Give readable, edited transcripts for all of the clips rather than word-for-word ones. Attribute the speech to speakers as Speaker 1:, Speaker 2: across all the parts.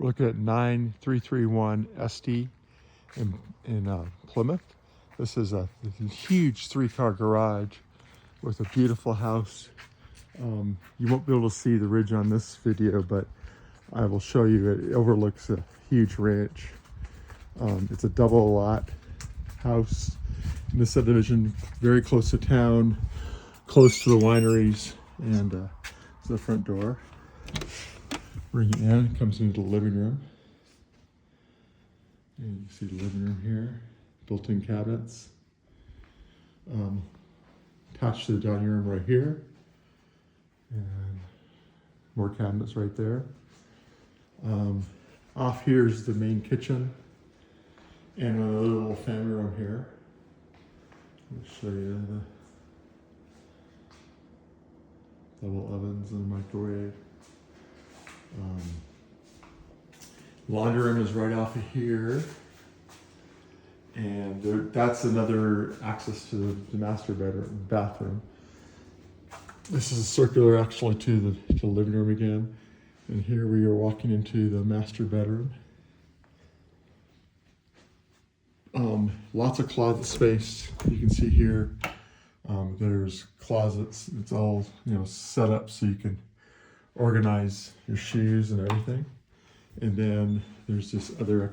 Speaker 1: We're looking at 9331 Estey in Plymouth. This is a huge 3-car garage with a beautiful house. You won't be able to see the ridge on this video, but I will show you. It overlooks a huge ranch. It's a double lot house in the subdivision, very close to town, close to the wineries, and it's the front door. Bring it in, it comes into the living room. And you can see the living room here, built-in cabinets. Attached to the dining room right here. And more cabinets right there. Off here is the main kitchen. And another little family room here. Let me show you the double ovens and microwave. Laundry room is right off of here, and that's another access to the master bedroom, bathroom. This is circular actually to the living room again, and here we are walking into the master bedroom. Lots of closet space. You can see here. There's closets. It's all set up so you can organize your shoes and everything. And then there's this other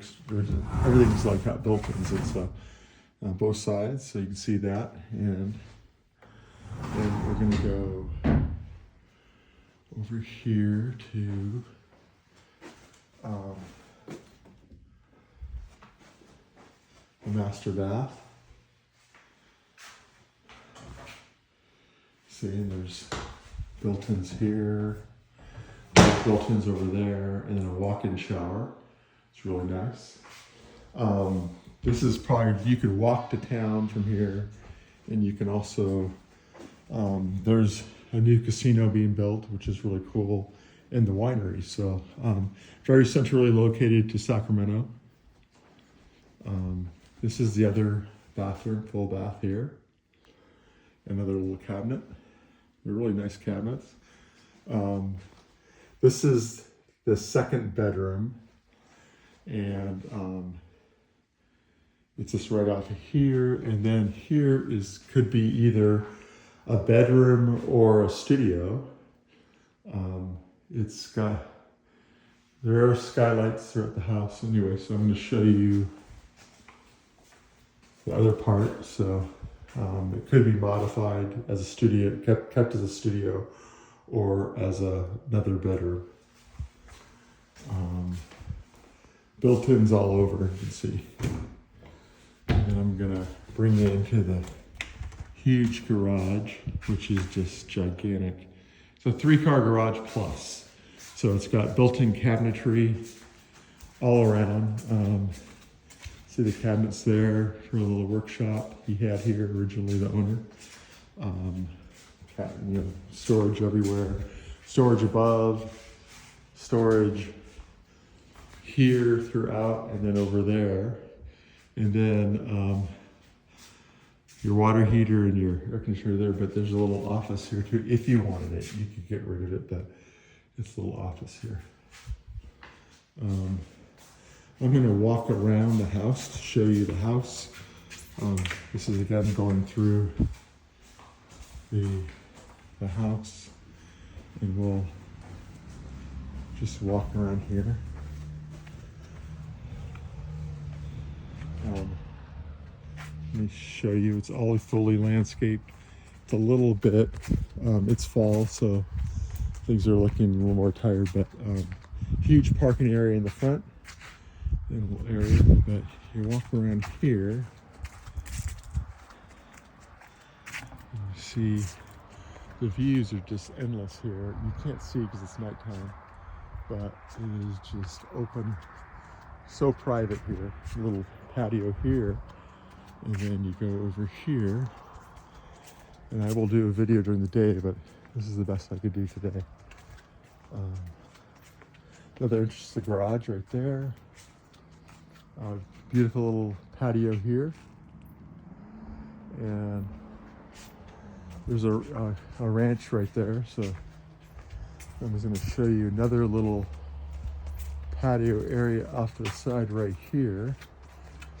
Speaker 1: everything's like got built-ins. It's on both sides, so you can see that. And then we're gonna go over here to the master bath. See, there's built-ins here. Built-ins over there, and then a walk-in shower. It's really nice. This is probably, you could walk to town from here, and you can also, there's a new casino being built, which is really cool, in the winery. So very centrally located to Sacramento. This is the other bathroom, full bath here. Another little cabinet. They're really nice cabinets. This is the second bedroom, and it's just right off of here. And then here could be either a bedroom or a studio. There are skylights throughout the house anyway, so I'm going to show you the other part. So it could be modified as a studio, kept as a studio, or as another bedroom. Built-ins all over, you can see. And I'm gonna bring you into the huge garage, which is just gigantic. It's a 3-car garage plus. So it's got built-in cabinetry all around. See the cabinets there for a little workshop he had here originally, the owner. Storage everywhere, storage above, storage here throughout, and then over there, and then your water heater and your air conditioner there. But there's a little office here too. If you wanted it, you could get rid of it, but it's a little office here. I'm going to walk around the house to show you the house. This is again going through the house, and we'll just walk around here. Let me show you. It's all fully landscaped. It's a little bit, it's fall, so things are looking a little more tired, but huge parking area in the front, and a little area. But you walk around here, you see the views are just endless here. You can't see because it's nighttime, but it is just open, so private here. A little patio here, and then you go over here, and I will do a video during the day, but this is the best I could do today. Another interesting garage right there. Beautiful little patio here, and there's a ranch right there. So I'm just going to show you another little patio area off to the side right here.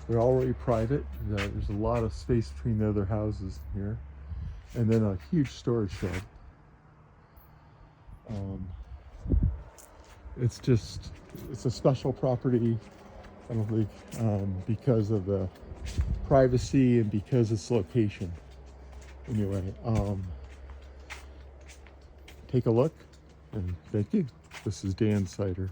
Speaker 1: They're already private. There's a lot of space between the other houses here. And then a huge storage shed. It's a special property, I don't think, because of the privacy and because its location. Anyway, take a look, and thank you. This is Dan Sider.